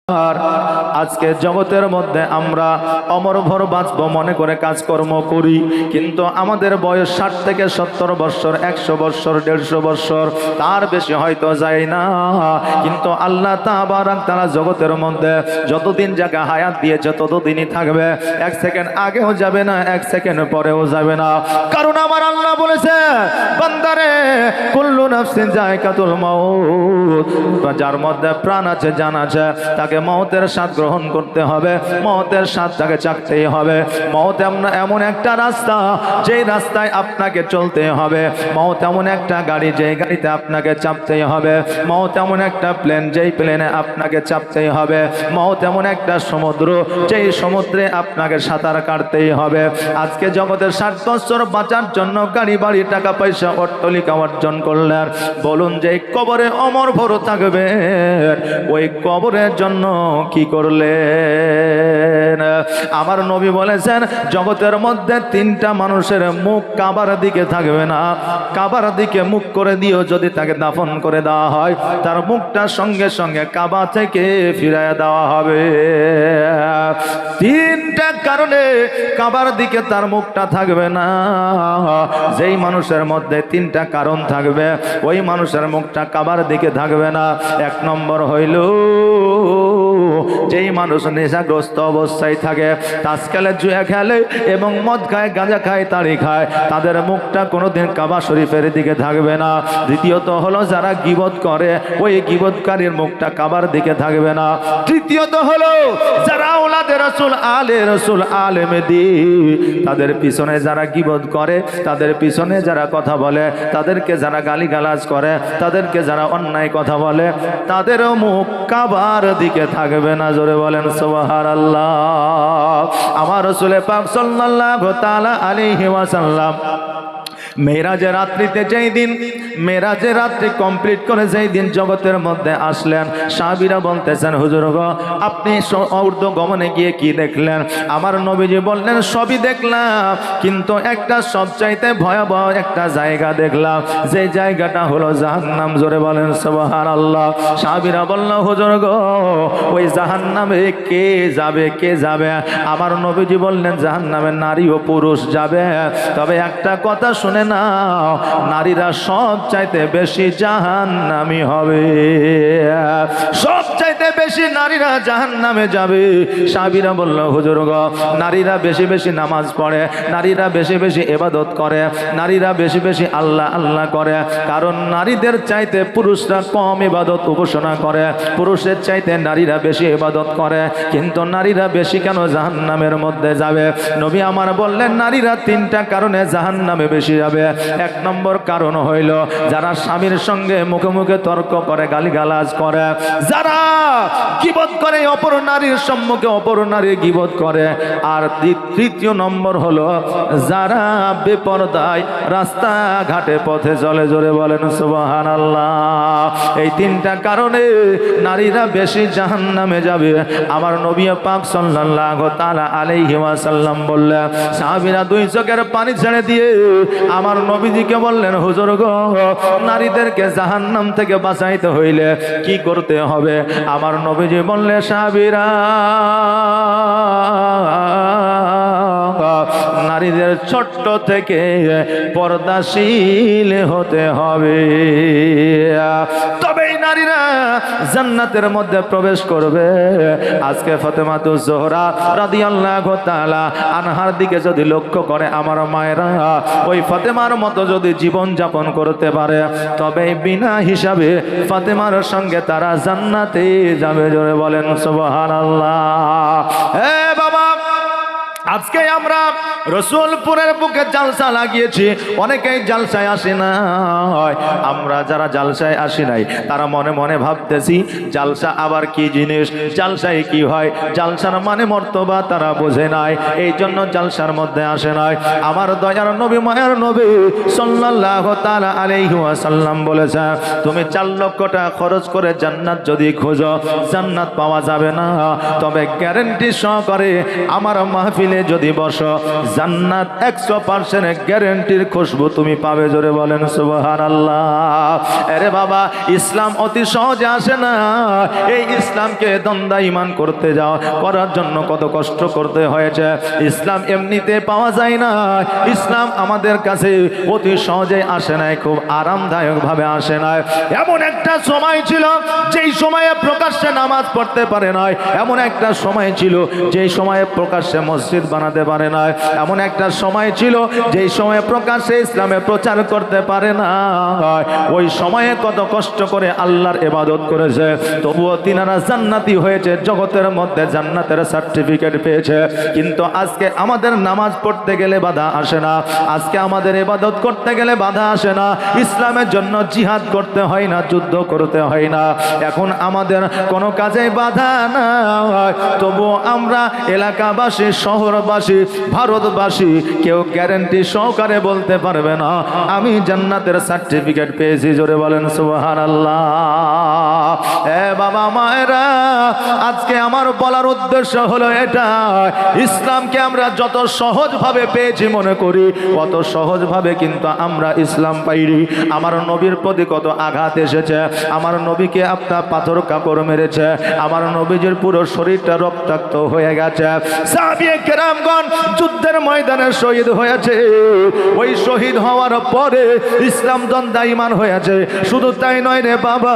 আর আজকে জগতের মধ্যে আমরা অমরভর বাঁচব মনে করে কাজকর্ম করি, কিন্তু আমাদের বয়স 60 থেকে 70 বছর, 100 বছর, 150 বছর, তার বেশি হয়তো যায় না। কিন্তু আল্লাহ তাবারাক তাআলা জগতের মধ্যে যতদিন জায়গা হায়াত দিয়েছে ততদিনই থাকবে, 1 সেকেন্ড আগেও যাবে না, 1 সেকেন্ড পরেও যাবে না। কারণ আমার আল্লাহ বলেছে, বান্দারে কুল্লু নাফসিন যায়কাতুল মাউত, যার মধ্যে প্রাণ আছে, জান আছে, তাকে মওতের স্বাদ গ্রহণ করতে হবে, মওতের স্বাদ তাকে চাকতেই হবে। মওত এমন একটা রাস্তা, যেই রাস্তায় আপনাকে চলতে হবে। মওত এমন একটা গাড়ি, যেই গাড়িতে আপনাকে চাপতেই হবে। মওত এমন একটা প্লেন, যেই প্লেনে আপনাকে চাপতেই হবে। মওত এমন একটা সমুদ্র, যেই সমুদ্রে আপনাকে সাঁতার কাটতেই হবে। আজকে জগতের 60 বছর বাঁচার জন্য গাড়ি বাড়ি টাকা পয়সা অট্টালিকা অর্জন করলেন, বলুন যে কবরে অমর ভর থাকবে, ওই কবরের জন্য কি করলেন? আমার নবী বলেছেন, জগতের মধ্যে 3টা মানুষের মুখ কাবার দিকে থাকবে না। কাবার দিকে মুখ করে দিও, যদি তাকে দাফন করে দেওয়া হয়, তার মুখটা সঙ্গে সঙ্গে কাবা থেকে ফিরিয়ে দেওয়া হবে। 3টা কারণে কাবার দিকে তার মুখটা থাকবে না। যেই মানুষের মধ্যে 3টা কারণ থাকবে, ওই মানুষের মুখটা কাবার দিকে থাকবে না। 1 নম্বর হইল, যেই মানুষ নেশাগ্রস্ত অবস্থায় থাকে, তাস খেলে, জুয়া খেলে এবং মদ খায়, গাঁজা খায়, তাড়ি খায়, তাদের মুখটা কোনোদিন কাবা শরীফের দিকে থাকবে না। দ্বিতীয়ত হলো, যারা গীবত করে, ওই গীবতকারীর মুখটা কাবার দিকে থাকবে না। তৃতীয়ত হলো, যারা আওলাদে রাসূল, আলে রাসূল, আলেমে দ্বীন, তাদের পিছনে যারা গীবত করে, তাদের পিছনে যারা কথা বলে, তাদেরকে যারা গালিগালাজ করে, তাদেরকে যারা অন্যায় কথা বলে, তাদেরও মুখ কাবার দিকে থাকবে না। জোরে বলেন সুবহানাল্লাহ। আমার রাসূল পাক সাল্লাল্লাহু তাআলা আলাইহি ওয়াসাল্লাম মেরাজের রাত্রিতে, যেই দিন মেরাজের রাত্রি কমপ্লিট করে যেই দিন জগতের মধ্যে আসলেন, সাহাবীরা বলতেছেন, হুজুর গো, আপনি ঊর্ধ্ব গমনে গিয়ে কি দেখলেন? আমার নবীজি বললেন, সবই দেখলাম, কিন্তু একটা সবচাইতে ভয়াবহ একটা জায়গা দেখলাম, যে জায়গাটা হলো জাহান্নাম। জোরে বলেন সুবহানাল্লাহ। সাহাবীরা বলল, হুজুর গো, ওই জাহান্নামে কে যাবে, কে যাবে? আমার নবীজি বললেন, জাহান্নামে নারী ও পুরুষ যাবে, তবে একটা কথা শুনে না, নারীরা সব চাইতে বেশি জাহান্নামী হবে, সব চাইতে বেশি নারীরা জাহান্নামে যাবে। সাহাবীরা বলল, হুজুর গো, নারীরা বেশি বেশি নামাজ পড়ে, নারীরা বেশি বেশি ইবাদত করে, নারীরা বেশি বেশি আল্লাহ আল্লাহ করে, কারণ নারীদের চাইতে পুরুষরা কম ইবাদত উপাসনা করে, পুরুষের চাইতে নারীরা বেশি ইবাদত করে, কিন্তু নারীরা বেশি কেন জাহান্নামের মধ্যে যাবে? নবী আমার বললেন, নারীরা 3টা কারণে জাহান্নামে বেশি যাবে। 1 নম্বর কারণ হইল, যারা স্বামীর সঙ্গে মুখে মুখে তর্ক করে, গালিগালাজ করে, যারা গীবত করে, অপর নারীর সম্মুখে অপর নারীর গীবত করে। আর 3য় নম্বর হলো, যারা বেপরদায় রাস্তাঘাটে পথে চলে। জোরে বলেন সুবহানাল্লাহ। এই 3টা কারণে নারীরা বেশি জাহান্নামে যাবে। আমার নবী পাক সাল্লাল্লাহু তাআলা আলাইহি ওয়াসাল্লাম বললেন, সাহাবীরা 2 চোখের পানি ছেড়ে দিয়ে আমার নবীজিকে বললেন, হুজুর গো, নারীদেরকে জাহান্নাম থেকে বাঁচাইতে হইলে কি করতে হবে? আমার নবীজি বললেন, সাহাবীরা, নারীদের ছোট্ট থেকে পর্দাশীল হতে হবে, তবেই নারীরা জান্নাতের মধ্যে প্রবেশ করবে। আজকে ফাতেমাতুজ জোহরা রাদিয়াল্লাহু তাআলা আনহার দিকে যদি লক্ষ্য করে আমার মায়েরা, ওই ফাতেমার মতো যদি জীবন যাপন করতে পারে, তবে বিনা হিসাবে ফাতেমার সঙ্গে তারা জান্নাতে যাবে। জোরে বলেন সুবহানাল্লাহ। হে বাবা, আজকে আমরা রসুলপুরের বুকে জালসা লাগিয়েছি, অনেকেই জালসায় আসে না। আমরা যারা জালসায় আসি নাই, তারা মনে মনে ভাবতেছি, জালসা আবার কি জিনিস, জালসায় কি হয়, জালসার মানে মর্তবা তারা বোঝে নাই, এই জন্য জালসার মধ্যে আসে নাই। আমার দয়ার নবী, মায়ের নবী সাল্লাল্লাহু তাআলা আলাইহি ওয়াসাল্লাম বলেছে, তুমি 4 লক্ষ টাকা খরচ করে জান্নাত যদি খোঁজো, জান্নাত পাওয়া যাবে না, তবে গ্যারান্টি সহকারে আমার মাহফিলে যদি বসো, জান্নাত 100% গ্যারান্টির খুশবু তুমি পাবে। জোরে বলেন সুবহানাল্লাহ। আরে বাবা, ইসলাম অতি সহজে আসে না। এই ইসলামকে দ্বন্দ্ব ঈমান করতে যাও, করার জন্য কত কষ্ট করতে হয়েছে। ইসলাম এমনিতে পাওয়া যায় না। ইসলাম আমাদের কাছে অতি সহজে আসে না, খুব আরামদায়ক ভাবে আসে না। এমন একটা সময় ছিল যেই সময়ে প্রকাশ্যে নামাজ পড়তে পারে না, এমন একটা সময় ছিল যেই সময়ে প্রকাশ্যে মসজিদ বানাতে পারে না, এমন একটা সময় ছিল যেই সময়ে প্রকাশ্যে ইসলামে প্রচার করতে পারে না। ওই সময়ে কত কষ্ট করে আল্লাহর ইবাদত করেছে, তবুও তিনারা জান্নাতি হয়েছে, জগতের মধ্যে জান্নাতের সার্টিফিকেট পেয়েছে। কিন্তু আজকে আমাদের নামাজ পড়তে গেলে বাধা আসে না, আজকে আমাদের ইবাদত করতে গেলে বাধা আসে না, ইসলামের জন্য জিহাদ করতে হয় না, যুদ্ধ করতে হয় না, এখন আমাদের কোনো কাজে বাধা না। তবুও আমরা এলাকাবাসী, শহরবাসী, ভারতবাসী কেউ গ্যারান্টি সহকারে বলতে পারবে না আমি জান্নাতের সার্টিফিকেট পেয়েছি। জোরে বলেন সুবহানাল্লাহ। এ বাবা মায়েরা, আজকে আমার বলার উদ্দেশ্য হলো এটা, ইসলামকে আমরা যত সহজভাবে পেয়েছি মনে করি, অত সহজভাবে কিন্তু আমরা ইসলাম পাইনি। আমার নবীর প্রতি কত আঘাত এসেছে, আমার নবীকে আপনার পাথর কাপড় মেরেছে, আমার নবীজির পুরো শরীরটা রক্তাক্ত হয়ে গেছে। সাহাবীয়ে কেরামগণ যুদ্ধের ময়দানে শহীদ হয়েছে, ওই শহীদ হওয়ার পরে ইসলাম দ্বন্দ্ব ঈমান হয়েছে। শুধু তাই নয় রে বাবা,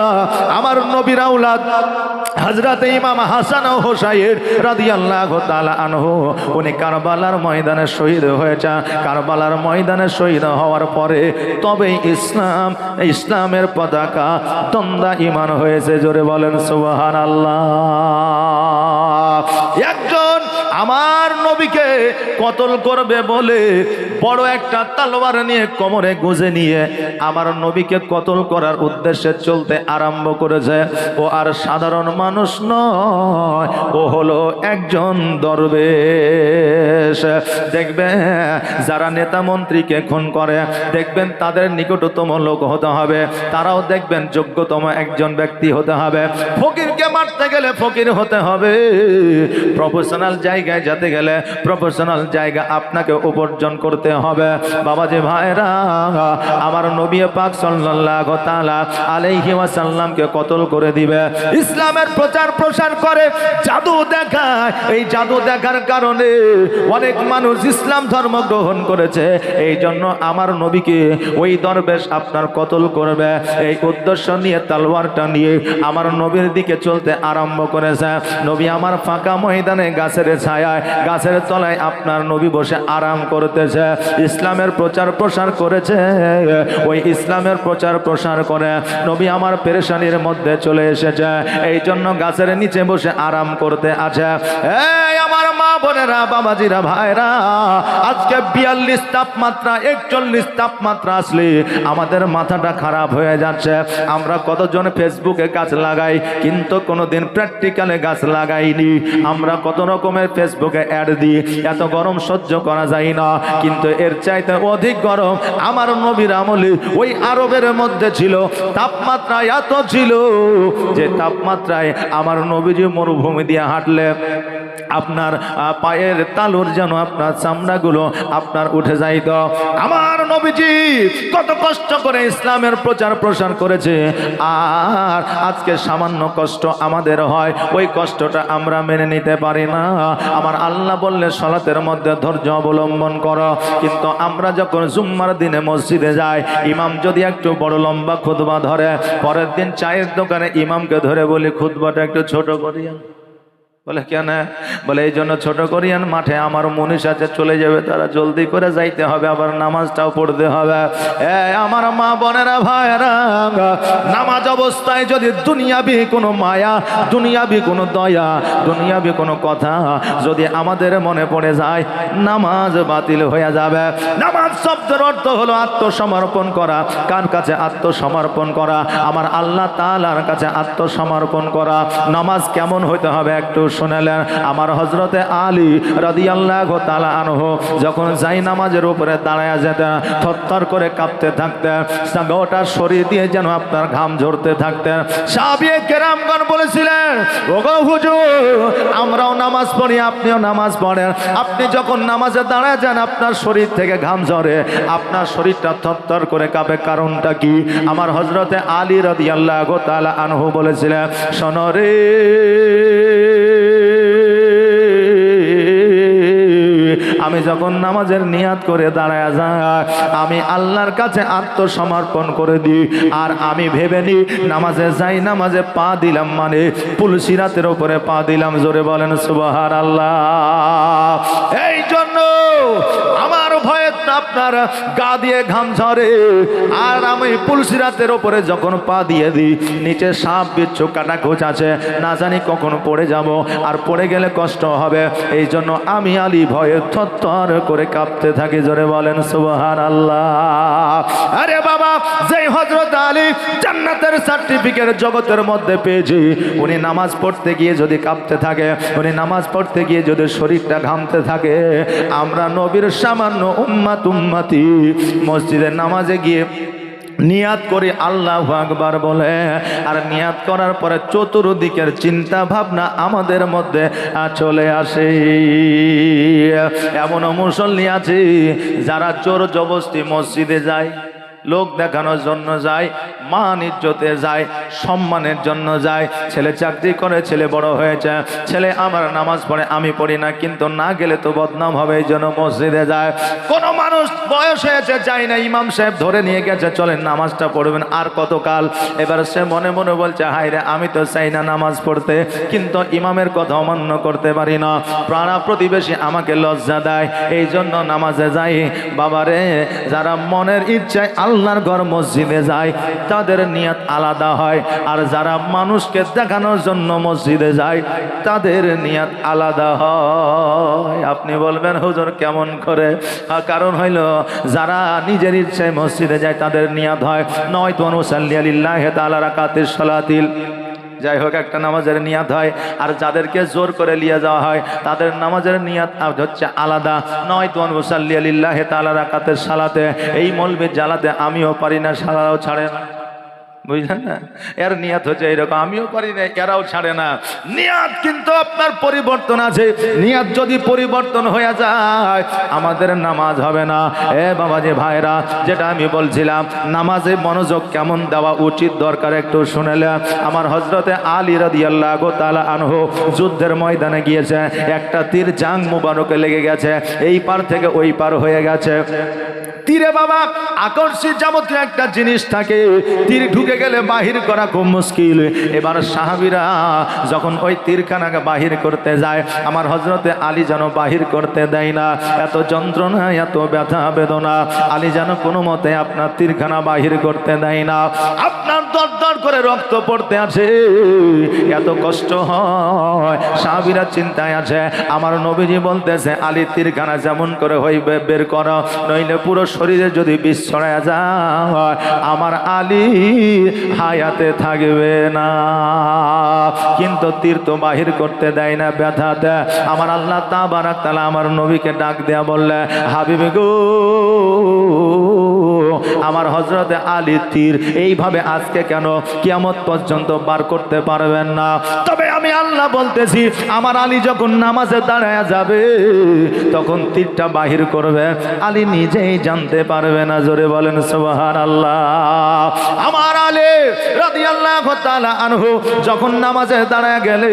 আমার নবীর আওলাদ হযরত ইমাম হাসান ও হুসাইন রাদিয়াল্লাহু তাআলা আনহু, উনি কারবালার ময়দানে শহীদ হয়েছে। কারবালার ময়দানে শহীদ হওয়ার পরে তবে ইসলামের পতাকা দ্বন্দ্ব ঈমান হয়েছে। জোরে বলেন সুবহানাল্লাহ। একজন আমার নবীকে কতল করবে বলে বড় একটা তলোয়ার নিয়ে কোমরে গুঁজে নিয়ে আমার নবীকে কতল করার উদ্দেশ্যে চলতে আরম্ভ করেছে। ও আর সাধারণ মানুষ নয়, ও হলো একজন দরবেশ। দেখবেন যারা নেতা মন্ত্রীকে খুন করে, দেখবেন তাদের নিকটতম লোক হতে হবে, তারাও দেখবেন যোগ্যতম একজন ব্যক্তি হতে হবে। ফকিরকে মারতে গেলে ফকির হতে হবে, প্রফেশনাল জায়গায় যেতে গেলে প্রফেশনাল জায়গা আপনাকে উপার্জন করতে হবে। বাবাজি ভাইরা, আমার নবী পাক সাল্লাল্লাহু তাআলা আলাইহি ওয়াসাল্লামকে কতল করে দিবে, ইসলামের প্রচার প্রসার করে, জাদু দেখায়। এই জাদু দেখার কারণে অনেক মানুষ ইসলাম ধর্ম গ্রহণ করেছে। এই জন্য আমার নবীকে ওই দরবেশ আপনার কতল করবে, এই উদ্দেশ্য নিয়ে তলোয়ারটা নিয়ে আমার নবীর দিকে চলতে আরম্ভ করেছে। নবী আমার ফাঁকা ময়দানে গাছের ছায়ায়, গাছের তলায় আপনার নবী বসে আরাম করতেছে, ইসলামের প্রচার প্রসার করেছে। ওই ইসলামের প্রচার প্রসার করে নবী আমার পেরেশানির মধ্যে চলে এসেছে, এই জন্য গাছের নিচে বসে আরাম করতে আছে। এই আমার মা বোনেরা, বাবাজিরা, ভাইরা, আজকে 42 তাপমাত্রা, 41 তাপমাত্রা আসলে আমাদের মাথাটা খারাপ হয়ে যাচ্ছে। আমরা কতজন ফেসবুকে গাছ লাগাই, কিন্তু কোনোদিন প্র্যাকটিক্যালে গাছ লাগাইনি। আমরা কত রকমের ফেসবুকে অ্যাড দিই, এত গরম সহ্য করা যায় না, কিন্তু এর চাইতে অধিক গরম আমার নবীর আমলে ওই আরবের মধ্যে ছিল। তাপমাত্রা এত ছিল যে তাপমাত্রায় আমার নবীজি মরুভূমি দিয়ে হাঁটলে আপনার পায়ের তালুর যেন আপনার চামড়াগুলো আপনার উঠে যাইত। আমার নবীজি কত কষ্ট করে ইসলামের প্রচার প্রসার করেছে, আর আজকে সামান্য কষ্ট আমাদের হয়, ওই কষ্টটা আমরা মেনে নিতে পারি না। আমার আল্লাহ বললে সালাতের মধ্যে ধৈর্য অবলম্বন করো, কিন্তু আমরা যখন জুম্মার দিনে মসজিদে যাই, ইমাম যদি একটু বড় লম্বা খুতবা ধরে, পরের দিন চায়ের দোকানে ইমামকে ধরে বলি খুতবাটা একটু ছোট করিয়া। বলে কেন? বলে এই জন্য ছোট করিয়ান, মাঠে আমার মনীষ আছে, চলে যাবে, তারা জলদি করে যাইতে হবে, আবার নামাজটাও পড়তে হবে। আমার মা বোনেরা, ভাইরা, নামাজ অবস্থায় যদি দুনিয়াবি কোনো মায়া, দুনিয়াবি কোনো দয়া, দুনিয়াবি কোনো কথা যদি আমাদের মনে পড়ে যায়, নামাজ বাতিল হয়ে যাবে। নামাজ শব্দের অর্থ হলো আত্মসমর্পণ করা। কার কাছে আত্মসমর্পণ করা? আমার আল্লাহ তাআলার কাছে আত্মসমর্পণ করা। নামাজ কেমন হইতে হবে একটু শোনালেন। আমার হযরতে আলী রাদিয়াল্লাহু তাআলা আনহু যখন যাই নামাজের উপরে দাঁড়ায়া যেতেন, থরথর করে কাঁপতে থাকতেন, গোটা শরীর দিয়ে যেন আপনার ঘাম ঝরতে থাকতেন। সাহাবায়ে কেরামগণ বলেছিলেন, ওগো হুজুর, আমরাও নামাজ পড়ি, আপনিও নামাজ পড়েন, আপনি যখন নামাজে দাঁড়ায় যান আপনার শরীর থেকে ঘাম ঝরে, আপনার শরীরটা থরথর করে কাঁপে, কারণটা কি? আমার হযরতে আলী রাদিয়াল্লাহু তাআলা আনহু বলেছিলেন, শোনো রে, আমি যখন নামাজের নিয়াত করে দাঁড়ায় যাই, আমি আল্লাহর কাছে আত্মসমর্পণ করে দিই, আর আমি ভেবে নিই নামাজে যাই, নামাজে পা দিলাম মানে পুলসিরাতের উপরে পা দিলাম। জোরে বলেন সুবহানাল্লাহ। এই জন্য আমার ভয়ে আপনার গা দিয়ে ঘাম ঝরে, আর আমি পুলসিরাতের উপরে যখন পা দিয়ে দিই, নিচে সাপ বিচ্ছু কাটা খোঁজ আছে, না জানি কখন পড়ে যাব, আর পড়ে গেলে কষ্ট হবে। এই জন্য আমি আলী ভয়ে থরথর করে কাঁপতে থাকি। জোরে বলেন সুবহানাল্লাহ। আরে বাবা, যেই হযরত আলী জান্নাতের সার্টিফিকেট জগতের মধ্যে পেয়েছি, উনি নামাজ পড়তে গিয়ে যদি কাঁপতে থাকে, উনি নামাজ পড়তে গিয়ে যদি শরীরটা ঘামতে থাকে, আমরা নবীর সামান্য উম্মতি মসজিদের নামাজে গিয়ে নিয়াত করি আল্লাহু আকবার বলে, আর নিয়াত করার পরে চতুর্দিকের চিন্তা ভাবনা আমাদের মধ্যে চলে আসে। এমন মুসল্লি আছে যারা জোর জবরদস্তি মসজিদে যায়, লোক দেখানোর জন্য যায়, মান ইজ্জতে যায়, সম্মানের জন্য যায়। ছেলে চাকরি করে, ছেলে বড় হয়েছে, ছেলে আমার নামাজ পড়ে, আমি পড়ি না, কিন্তু না গেলে তো বদনাম হবে, এই জন্য মসজিদে যায়। কোন মানুষ বয়স হয়েছে যায় না, ইমাম সাহেব ধরে নিয়ে গেছে, চলেন নামাজটা পড়বেন, আর কতকাল। এবার সে মনে মনে বলছে, হায় রে, আমি তো চাই না নামাজ পড়তে, কিন্তু ইমামের কথা অমান্য করতে পারি না, পাড়া প্রতিবেশী আমাকে লজ্জা দেয়, এই জন্য নামাজে যাই। বাবারে, যারা মনের ইচ্ছায় আল্লাহর ঘর মসজিদে যায় তাদের নিয়ত আলাদা হয়, আর যারা মানুষকে দেখানোর জন্য মসজিদে যায় তাদের নিয়ত আলাদা হয়। আপনি বলবেন, হুজুর কেমন করে? কারণ হইল, যারা নিজের ইচ্ছায় মসজিদে যায় তাদের নিয়ত হয় নয়তো নুসাল্লি লিল্লাহি তাআলা রাকাতিস সালাতিল, যাই হোক একটা নামাজের নিয়াত হয়, আর যাদেরকে জোর করে নিয়ে যাওয়া হয় তাদের নামাজের নিয়াত হচ্ছে আলাদা, নয়তো মুসাল্লি লিল্লাহি তাআলা রাকাতের সালাতে। এই মলবে জ্বালাতে আমিও পারি না, সারাও ছাড়ে না, বুঝলেন না? এর নিয়াত হচ্ছে এইরকম, আমিও পারি না, এরাও ছাড়ে না। নিয়াত কিন্তু আপনার পরিবর্তন আছে, নিয়াত যদি পরিবর্তন হয়ে যায় আমাদের নামাজ হবে না। এ বাবাজি ভাইরা, যেটা আমি বলছিলাম, নামাজে মনোযোগ কেমন দেওয়া উচিত দরকার একটু শুনেলে। আমার হযরতে আলী রাদিয়াল্লাহু তাআলা আনহু যুদ্ধের ময়দানে গিয়েছে, একটা তীর জাং মুবারকে লেগে গেছে, এই পার থেকে ওই পার হয়ে গেছে। তীরে বাবা আকর্ষিত যাবতীয় একটা জিনিস থাকে, তীর ঢুকে গেলে বাহির করা খুব মুশকিল। এবার সাহাবীরা যখন ওই তীরখানাকে বাহির করতে যায়, আমার হযরতে আলী যেন বাহির করতে দেয় না, এত যন্ত্রণা, এত ব্যথা বেদনা, আলী যেন কোনো মতে আপনার তীরখানা বাহির করতে দেয় না। আপনার দর দর করে রক্ত পড়তে আছে, এত কষ্ট হয়, সাহাবীরা চিন্তায় আছে। আমার নবীজি বলতেছে, আলী তীরখানা যেমন করে হইবে বের করো, নইলে পুরো শরীরে যদি বিষ ছড়ায় যায় আমার আলী হায়াতে থাকবে না। কিন্তু তীর তো বাহির করতে দেয় না, ব্যথা দেয়। আমার আল্লাহ তাবারাক তাআলা আমার নবীকে ডাক দেয়া বললে, হাবিবে গো, আমার হযরতে আলী তীর এইভাবে আজকে কেন কিয়ামত পর্যন্ত বার করতে পারবেন না? তবে আমি আল্লাহ বলতেছি, আমার আলী যখন নামাজে দাঁড়ায় যাবে তখন তীরটা বাহির করবে, আলী নিজেই জানতে পারবে না। জোরে বলেন সুবহানাল্লাহ। আমার আলী রাদিয়াল্লাহু তাআলা আনহু যখন নামাজে দাঁড়ায় গেলে,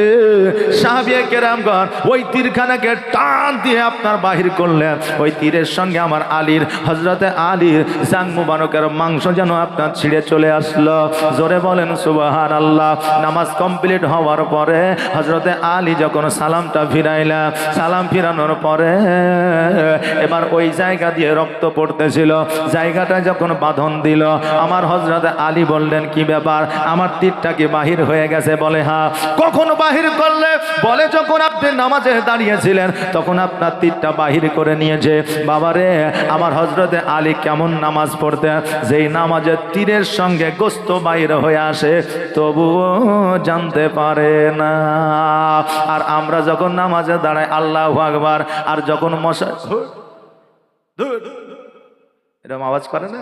সাহাবীয়ে কেরামগণ ওই তীরখানাকে টান দিয়ে আপনার বাহির করলেন। ওই তীরের সঙ্গে আমার আলীর, হযরতে আলীর জাং মুবারকের মাংস যেন আপনার ছিঁড়ে চলে আসলো। জোরে বলেন সুবহানাল্লাহ। নামাজ কমপ্লিট হওয়ার পরে হযরতে আলী যখন সালামটা ফিরাইলেন, সালাম ফিরানোর পরে এবার ওই জায়গা দিয়ে রক্ত পড়তেছিল, জায়গাটা যখন বাঁধন দিল, আমার হযরতে আলী বললেন, কি ব্যাপার, আমার তীরটা কি বাহির হয়ে গেছে? বলে হ্যাঁ। কখন বাহির করলে? বলে যখন আপনি নামাজে দাঁড়িয়েছিলেন তখন আপনার তীরটা বাহির করে নিয়েছে। বাবারে, আমার হযরতে আলী কেমন নামাজ পড়তে, যেই নামাজের তীরের সঙ্গে গোস্ত বাইর হয়ে আসে তবুও জানতে পারে না। আর আমরা যখন নামাজে দাঁড়াই আল্লাহু আকবার, আর যখন মশা এরকম আওয়াজ করে না,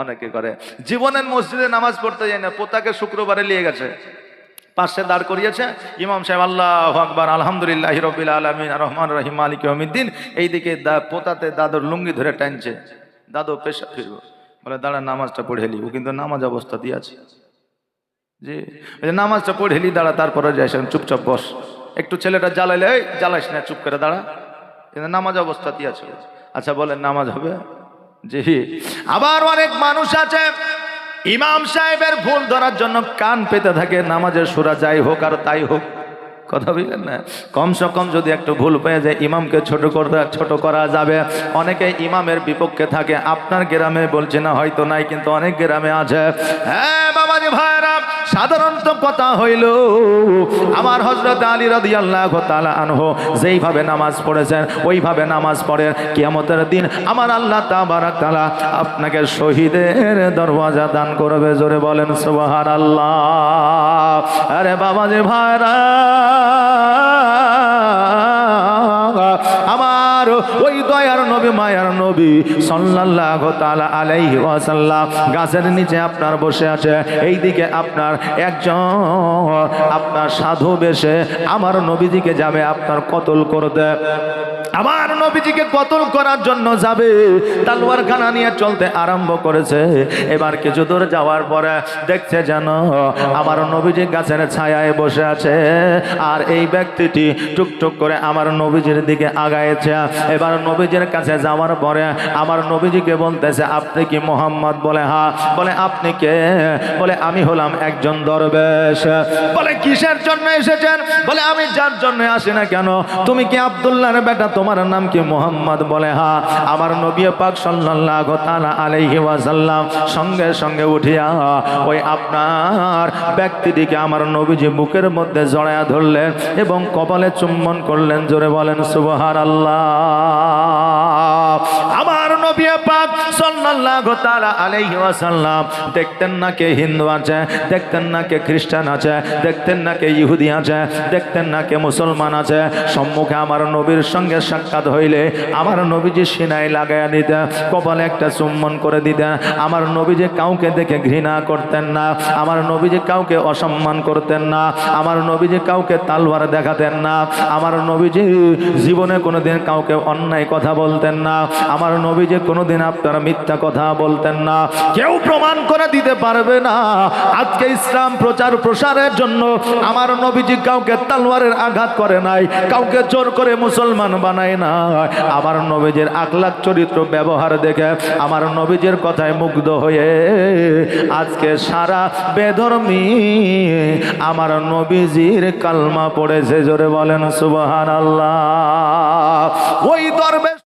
অনেকে করে। জীবনের মসজিদে নামাজ পড়তে যায় না, পোতাকে শুক্রবারে নিয়ে গেছে, পাশে দাঁড় করিয়েছে, ইমাম সাহেব আল্লাহু আকবার আলহামদুলিল্লাহি রাব্বিল আলামিন আর রহমান রহিম মালিক ইয়াউমিদ্দিন, এইদিকে পোতাতে দাদুর লুঙ্গি ধরে টানছে, দাদু পেশা ফিরবো, বলে দাঁড়া নামাজটা পড়ে এলি। ও কিন্তু নামাজ অবস্থা দিয়ে আছে, জি নামাজটা পড়ে এলি, দাঁড়া তারপরে যাই, চুপচাপ বস, একটু ছেলেটা জ্বালাইলে এই জ্বালাইস না, চুপ করে দাঁড়া, কিন্তু নামাজ অবস্থা দিয়ে আছে। আচ্ছা বলেন নামাজ হবে? জি। আবার অনেক মানুষ আছে ইমাম সাহেবের ভুল ধরার জন্য কান পেতে থাকে, নামাজের সূরা যাই হোক আর তাই হোক, কথা বললেন না, কমসে কম যদি একটু ভুল পেয়ে যায় ইমামকে ছোট করা যাবে। অনেকে ইমামের বিপক্ষে থাকে, আপনার গ্রামে বলছে না হয়তো নাই, কিন্তু অনেক গ্রামে আছে। হ্যাঁ বাবাজি ভাইরা, সাধারণত কথা হইল আমার হযরত আলী রাদিয়াল্লাহু তাআলা আনহু যেইভাবে নামাজ পড়েছেন ওইভাবে নামাজ পড়েন, কিয়ামতের দিন আমার আল্লাহ তাবারক তাআলা আপনাকে শহীদের দরওয়াজা দান করবে। জোরে বলেন সুবহানাল্লাহ। আরে বাবাজি ভাইরা, আমার ওই দয়ার নবী মায়ার নবী সাল্লাল্লাহু তাআলা আলাইহি ওয়াসাল্লাম গাছের নিচে আপনার বসে আছে, এইদিকে আপনার একজন আপনার সাধু বেশে আমার নবীজিকে যাবে আপনার কতল করতে। আমার নবীজিকে কতল করার জন্য যাবে, তলোয়ার খানা নিয়ে চলতে আরম্ভ করেছে। এবার কিছু দূর যাওয়ার পরে দেখছে যেন আমার নবীজি গাছের ছায়ায় বসে আছে, আর এই ব্যক্তিটি টুকটুক করে আমার নবীজির দিকে আগাইছে। এবার নবীজির কাছে যাওয়ার পরে আমার নবীজিকে বলতেছে, আপনি কি মোহাম্মদ? বলে হ্যাঁ। বলে আপনি কে? বলে আমি হলাম একজন দরবেশ। বলে কিসের জন্য এসেছেন? বলে আমি যার জন্য আসি না কেন, তুমি কি আব্দুল্লাহর বেটা, তোমার নাম কি মোহাম্মদ? বলে হ্যাঁ। আমার নবী পাক সাল্লাল্লাহু তাআলা আলাইহি ওয়াসাল্লাম সঙ্গে সঙ্গে উঠিয়া ওই আপনার ব্যক্তিটিকে আমার নবীজি বুকের মধ্যে জড়ায়া ধরলেন এবং কপালে চুম্বন করলেন। জোরে বলেন সুবহানাল্লাহ। আমার নবী পাক সাল্লাল্লাহু তাআলা আলাইহি ওয়াসাল্লাম দেখতেন না কে হিন্দু আছে, দেখতেন না কে খ্রিস্টান আছে, দেখতেন না কে ইহুদি আছে, দেখতেন না কে মুসলমান আছে। সম্মুখে আমার নবীর সঙ্গে সাক্ষাৎ হইলে আমার নবীজি সিনায় লাগাইয়া দিতেন, কপালে একটা চুম্বন করে দিতেন। আমার নবীজি কাউকে দেখে ঘৃণা করতেন না, আমার নবীজি কাউকে অসম্মান করতেন না, আমার নবীজি কাউকে তালওয়ার দেখাতেন না, আমার নবীজি জীবনে কোনোদিন কাউকে অন্যায় কথা বলতেন না, আমার নবীজি কোনোদিন আপনার মিথ্যা কথা বলতেন না। কেউ প্রমাণ করে দিতে পারবে না আজকে ইসলাম প্রচার প্রসারের জন্য আমার নবীজি কাউকে তালওয়ারের আঘাত করে নাই, কাউকে জোর করে মুসলমান বানায় না। আমার নবীজির আখলাক চরিত্র ব্যবহার দেখে আমার নবীজির কথায় মুগ্ধ হয়ে আজকে সারা বেধর্মী আমার নবীজির কালমা পড়েছে। জোরে বলেন সুবহানাল্লাহ। ওই দরবে